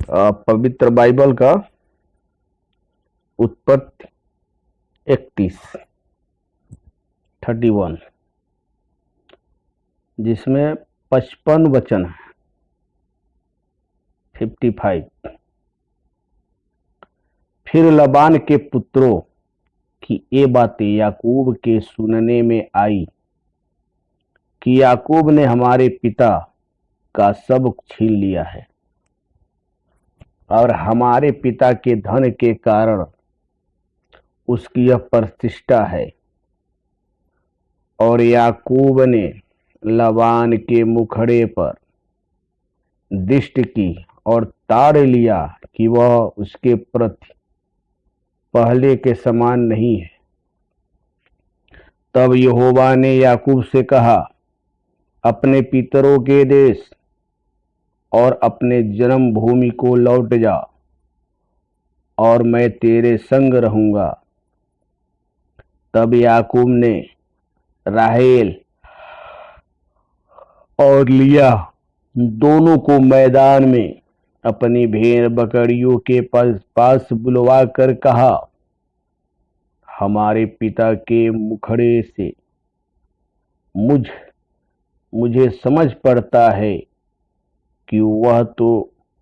पवित्र बाइबल का उत्पत्ति 31 जिसमें 55 वचन है। 55। फिर लबान के पुत्रों की ये बातें याकूब के सुनने में आई कि याकूब ने हमारे पिता का सब छीन लिया है और हमारे पिता के धन के कारण उसकी यह प्रतिष्ठा है। और याकूब ने लबान के मुखड़े पर दृष्टि की और ताड़ लिया कि वह उसके प्रति पहले के समान नहीं है। तब यहोवा ने याकूब से कहा, अपने पितरों के देश और अपने जन्म भूमि को लौट जा, और मैं तेरे संग रहूंगा। तब याकूब ने राहेल और लिया दोनों को मैदान में अपनी भेड़ बकरियों के पास बुलवा कर कहा, हमारे पिता के मुखड़े से मुझे समझ पड़ता है कि वह तो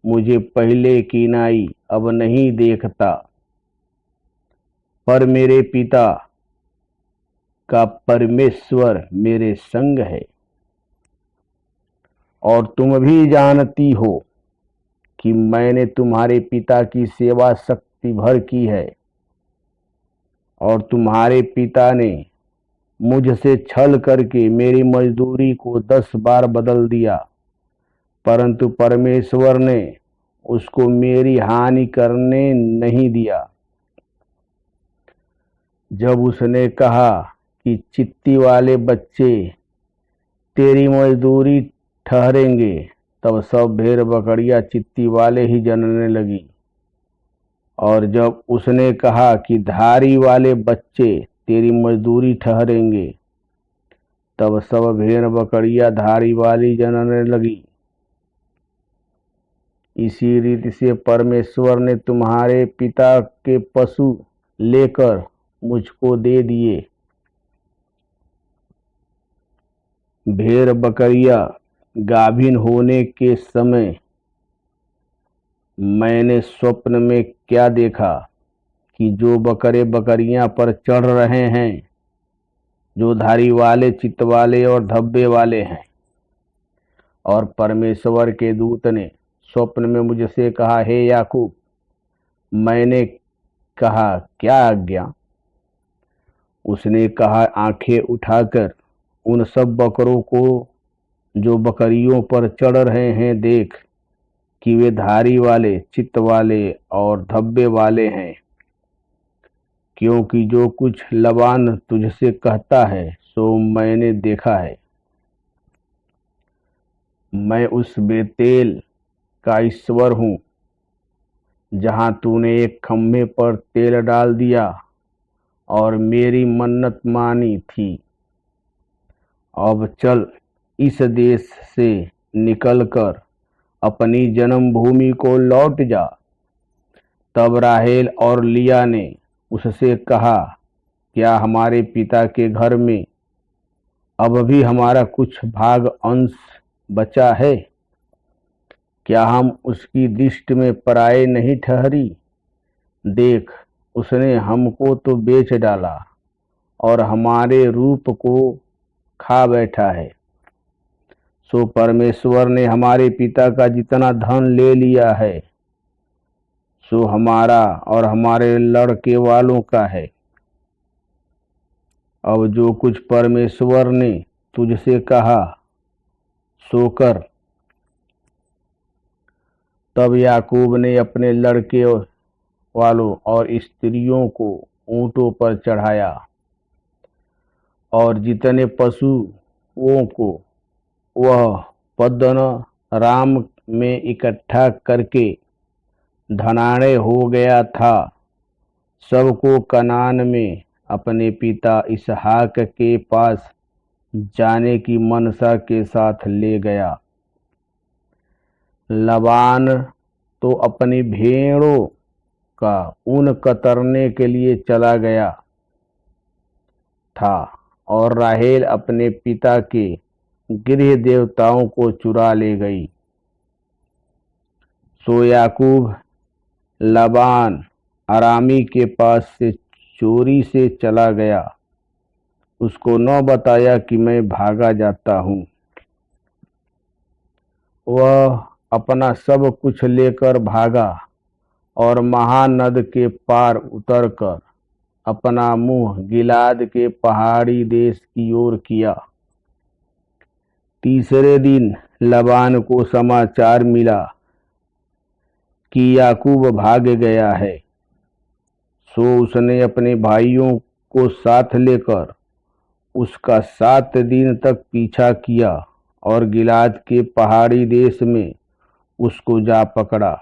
मुझे पहले की नाई अब नहीं देखता, पर मेरे पिता का परमेश्वर मेरे संग है। और तुम भी जानती हो कि मैंने तुम्हारे पिता की सेवा शक्ति भर की है, और तुम्हारे पिता ने मुझसे छल करके मेरी मजदूरी को 10 बार बदल दिया, परंतु परमेश्वर ने उसको मेरी हानि करने नहीं दिया। जब उसने कहा कि चित्ती वाले बच्चे तेरी मजदूरी ठहरेंगे, तब सब भेड़ बकरियां चित्ती वाले ही जनने लगी। और जब उसने कहा कि धारी वाले बच्चे तेरी मजदूरी ठहरेंगे, तब सब भेड़ बकरियां धारी वाली जनने लगी। इसी रीति से परमेश्वर ने तुम्हारे पिता के पशु लेकर मुझको दे दिए। भेड़ बकरियां गाभिन होने के समय मैंने स्वप्न में क्या देखा कि जो बकरे बकरियां पर चढ़ रहे हैं, जो धारी वाले, चित्त वाले और धब्बे वाले हैं। और परमेश्वर के दूत ने स्वप्न में मुझसे कहा, हे याकूब। मैंने कहा, क्या आज्ञा? उसने कहा, आंखें उठाकर उन सब बकरों को जो बकरियों पर चढ़ रहे हैं देख कि वे धारी वाले, चित्त वाले और धब्बे वाले हैं, क्योंकि जो कुछ लबान तुझसे कहता है सो मैंने देखा है। मैं उस बेतेल का ईश्वर हूँ जहाँ तूने एक खम्भे पर तेल डाल दिया और मेरी मन्नत मानी थी। अब चल, इस देश से निकलकर अपनी जन्मभूमि को लौट जा। तब राहेल और लिया ने उससे कहा, क्या हमारे पिता के घर में अब भी हमारा कुछ भाग अंश बचा है? क्या हम उसकी दृष्टि में पराये नहीं ठहरी? देख, उसने हमको तो बेच डाला और हमारे रूप को खा बैठा है। सो परमेश्वर ने हमारे पिता का जितना धन ले लिया है सो हमारा और हमारे लड़के वालों का है। अब जो कुछ परमेश्वर ने तुझसे कहा सो कर। तब याकूब ने अपने लड़के वालों और स्त्रियों को ऊंटों पर चढ़ाया और जितने पशुओं को वह पद्दन राम में इकट्ठा करके धनाढ़ हो गया था, सबको कनान में अपने पिता इसहाक के पास जाने की मनसा के साथ ले गया। लबान तो अपनी भेड़ों का ऊन कतरने के लिए चला गया था और राहेल अपने पिता के गृह देवताओं को चुरा ले गई। सो याकूब लाबान अरामी के पास से चोरी से चला गया, उसको न बताया कि मैं भागा जाता हूँ। वह अपना सब कुछ लेकर भागा और महानद के पार उतरकर अपना मुंह गिलाद के पहाड़ी देश की ओर किया। तीसरे दिन लबान को समाचार मिला कि याकूब भाग गया है। सो उसने अपने भाइयों को साथ लेकर उसका 7 दिन तक पीछा किया और गिलाद के पहाड़ी देश में उसको जा पकड़ा।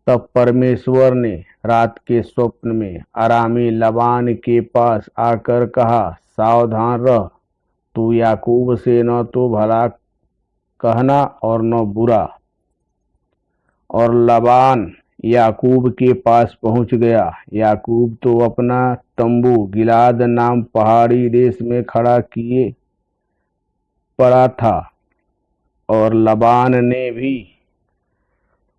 तब परमेश्वर ने रात के स्वप्न में अरामी लबान के पास आकर कहा, सावधान रह, तू याकूब से न तो भला कहना और न बुरा। और लबान याकूब के पास पहुंच गया। याकूब तो अपना तंबू गिलाद नाम पहाड़ी देश में खड़ा किए पड़ा था और लबान ने भी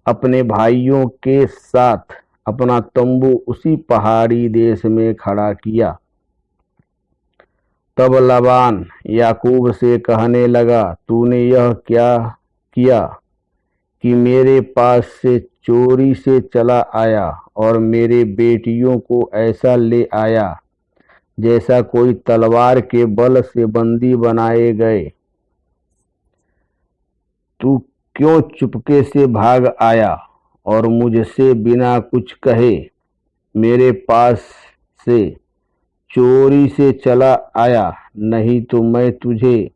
अपने भाइयों के साथ अपना तंबू उसी पहाड़ी देश में खड़ा किया। तब लबान याकूब से कहने लगा, तूने यह क्या किया कि मेरे पास से चोरी से चला आया और मेरे बेटियों को ऐसा ले आया जैसा कोई तलवार के बल से बंदी बनाए गए। तू क्यों चुपके से भाग आया और मुझसे बिना कुछ कहे मेरे पास से चोरी से चला आया? नहीं तो मैं तुझे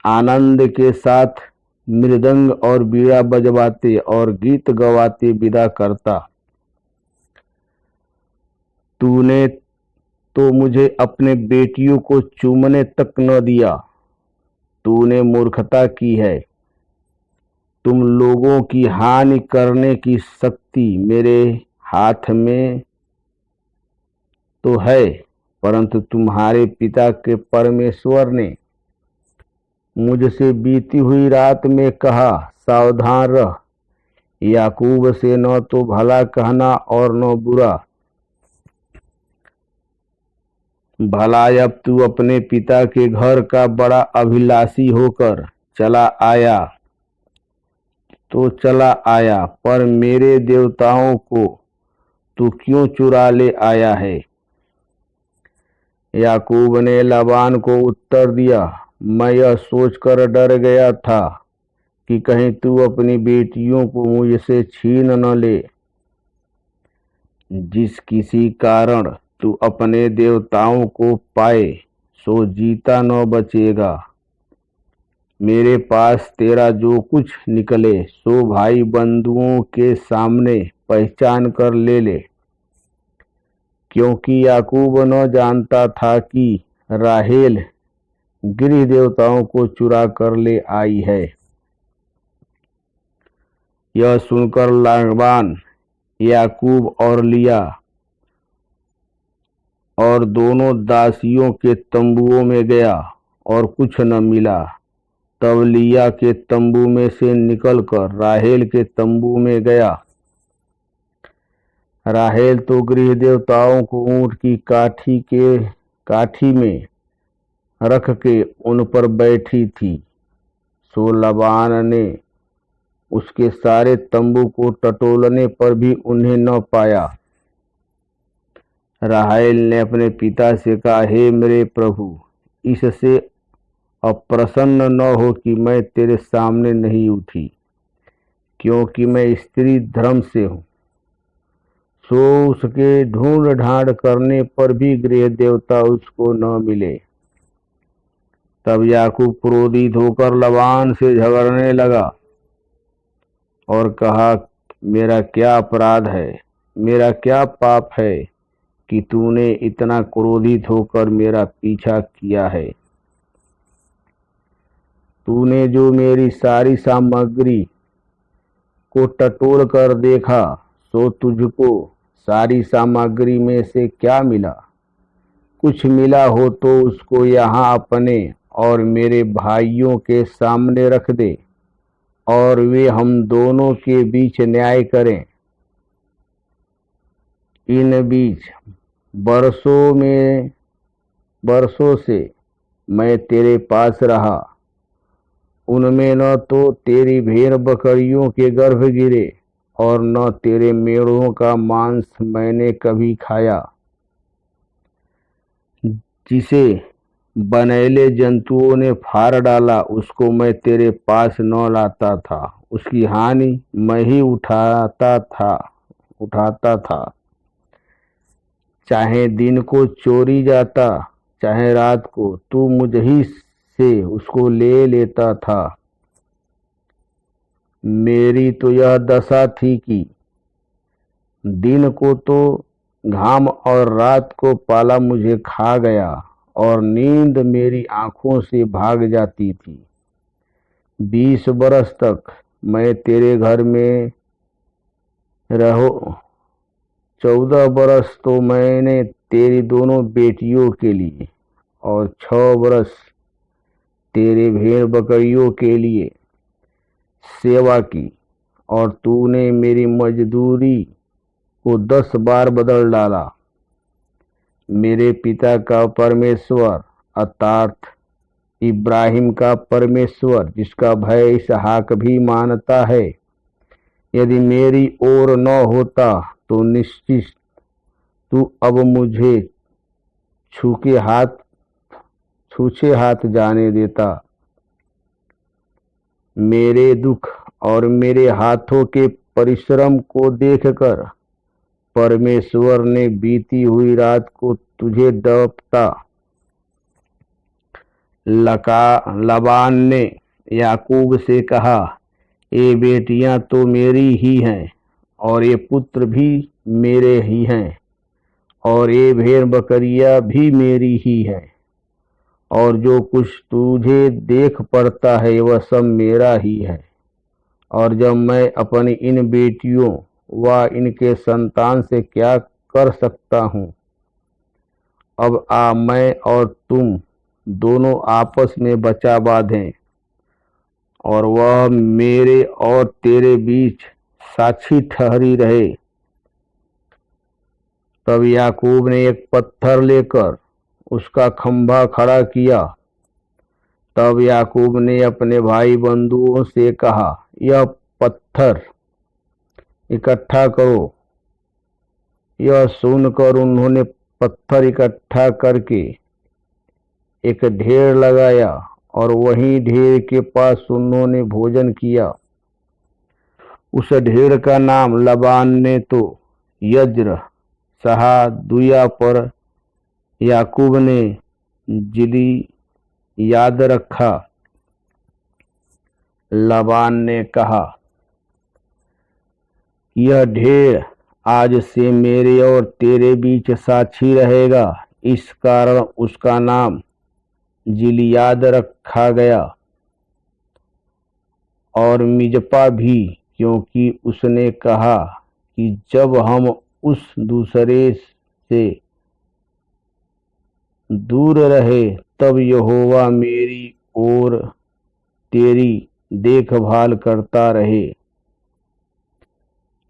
आनंद के साथ मृदंग और बीड़ा बजवाते और गीत गवाते विदा करता। तूने तो मुझे अपने बेटियों को चूमने तक न दिया। तूने मूर्खता की है। तुम लोगों की हानि करने की शक्ति मेरे हाथ में तो है, परंतु तुम्हारे पिता के परमेश्वर ने मुझसे बीती हुई रात में कहा, सावधान रह, याकूब से न तो भला कहना और न बुरा। भला अब तू अपने पिता के घर का बड़ा अभिलाषी होकर चला आया तो चला आया, पर मेरे देवताओं को तू क्यों चुरा ले आया है? याकूब ने लाबान को उत्तर दिया, मैं यह सोचकर डर गया था कि कहीं तू अपनी बेटियों को मुझसे छीन न ले। जिस किसी कारण तू अपने देवताओं को पाए सो जीता न बचेगा। मेरे पास तेरा जो कुछ निकले सो भाई बंधुओं के सामने पहचान कर ले ले। क्योंकि याकूब न जानता था कि राहेल गृह देवताओं को चुरा कर ले आई है। यह सुनकर लाबान याकूब और लिया और दोनों दासियों के तंबुओं में गया और कुछ न मिला। तब लिया के तंबू में से निकलकर राहेल के तंबू में गया। राहेल तो गृह देवताओं को ऊंट की काठी में रख के उन पर बैठी थी। सो लाबान ने उसके सारे तंबू को टटोलने पर भी उन्हें न पाया। राहेल ने अपने पिता से कहा, हे मेरे प्रभु, इससे अप्रसन्न न हो कि मैं तेरे सामने नहीं उठी, क्योंकि मैं स्त्री धर्म से हूँ। सो उसके ढूंढ ढांड करने पर भी गृह देवता उसको न मिले। तब याकूब क्रोधित होकर लाबान से झगड़ने लगा और कहा, मेरा क्या अपराध है, मेरा क्या पाप है कि तूने इतना क्रोधित होकर मेरा पीछा किया है? तूने जो मेरी सारी सामग्री को टटोल कर देखा सो तुझको सारी सामग्री में से क्या मिला? कुछ मिला हो तो उसको यहाँ अपने और मेरे भाइयों के सामने रख दे और वे हम दोनों के बीच न्याय करें। इन बीच बरसों से मैं तेरे पास रहा, उनमें न तो तेरी भेड़ बकरियों के गर्भ गिरे और न तेरे मेढ़ों का मांस मैंने कभी खाया। जिसे बनैले जंतुओं ने फाड़ डाला उसको मैं तेरे पास न लाता था, उसकी हानि मैं ही उठाता था। चाहे दिन को चोरी जाता चाहे रात को, तू मुझ ही से उसको ले लेता था। मेरी तो यह दशा थी कि दिन को तो घाम और रात को पाला मुझे खा गया और नींद मेरी आंखों से भाग जाती थी। 20 बरस तक मैं तेरे घर में रहो। 14 बरस तो मैंने तेरी दोनों बेटियों के लिए और 6 बरस तेरे भेड़ बकरियों के लिए सेवा की, और तूने मेरी मजदूरी को 10 बार बदल डाला। मेरे पिता का परमेश्वर अर्थात इब्राहिम का परमेश्वर, जिसका भय इसहाक भी मानता है, यदि मेरी ओर न होता तो निश्चित तू अब मुझे छूछे हाथ जाने देता। मेरे दुख और मेरे हाथों के परिश्रम को देखकर परमेश्वर ने बीती हुई रात को तुझे डपटा। लबान ने याकूब से कहा, ये बेटियां तो मेरी ही हैं और ये पुत्र भी मेरे ही हैं और ये भेड़ बकरियां भी मेरी ही हैं, और जो कुछ तुझे देख पड़ता है वह सब मेरा ही है। और जब मैं अपनी इन बेटियों व इनके संतान से क्या कर सकता हूँ? अब आ, मैं और तुम दोनों आपस में बचा बांधें और वह मेरे और तेरे बीच साक्षी ठहरी रहे। तब याकूब ने एक पत्थर लेकर उसका खंभा खड़ा किया। तब याकूब ने अपने भाई बंधुओं से कहा, यह पत्थर इकट्ठा करो। यह सुनकर उन्होंने पत्थर इकट्ठा करके एक ढेर लगाया और वहीं ढेर के पास उन्होंने भोजन किया। उस ढेर का नाम लबान ने तो यज्र सहा दुया, पर याकूब ने जिली याद रखा। लबान ने कहा, यह ढेर आज से मेरे और तेरे बीच साक्षी रहेगा। इस कारण उसका नाम जिलियाद रखा गया। और मिजपा भी, क्योंकि उसने कहा कि जब हम उस दूसरे से दूर रहे तब यहोवा मेरी और तेरी देखभाल करता रहे।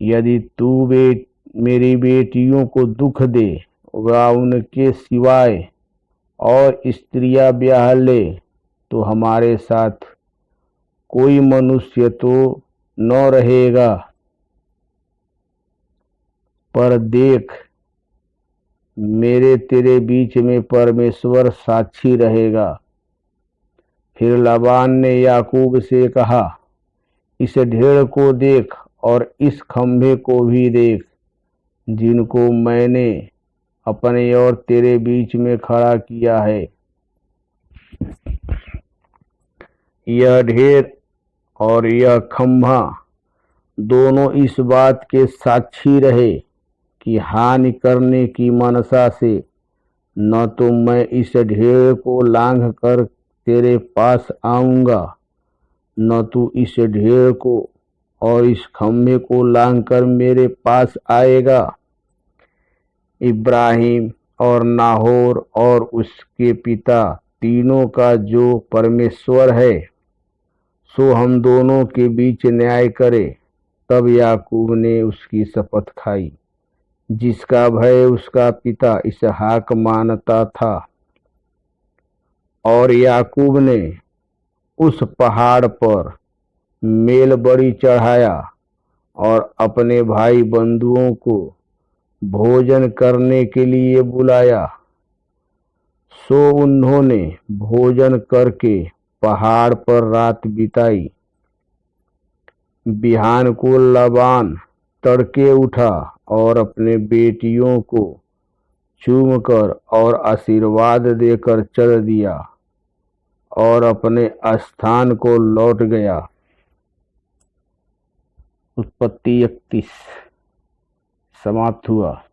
यदि तू मेरी बेटियों को दुख दे व उनके सिवाय और स्त्रियां ब्याह ले, तो हमारे साथ कोई मनुष्य तो न रहेगा। पर देख, मेरे तेरे बीच में परमेश्वर साक्षी रहेगा। फिर लाबान ने याकूब से कहा, इस ढेर को देख और इस खंभे को भी देख, जिनको मैंने अपने और तेरे बीच में खड़ा किया है। यह ढेर और यह खंभा दोनों इस बात के साक्षी रहे कि हानि करने की मनसा से न तो मैं इस ढेर को लांघ कर तेरे पास आऊंगा, न तू इस ढेर को और इस खम्भे को लांघकर मेरे पास आएगा। इब्राहिम और नाहोर और उसके पिता तीनों का जो परमेश्वर है, सो हम दोनों के बीच न्याय करे। तब याकूब ने उसकी शपथ खाई, जिसका भय उसका पिता इसहाक मानता था। और याकूब ने उस पहाड़ पर मेलबलि चढ़ाया और अपने भाई बंधुओं को भोजन करने के लिए बुलाया। सो उन्होंने भोजन करके पहाड़ पर रात बिताई। बिहान को लाबान तड़के उठा और अपने बेटियों को चूमकर और आशीर्वाद देकर चल दिया और अपने स्थान को लौट गया। उत्पत्ति 31 समाप्त हुआ।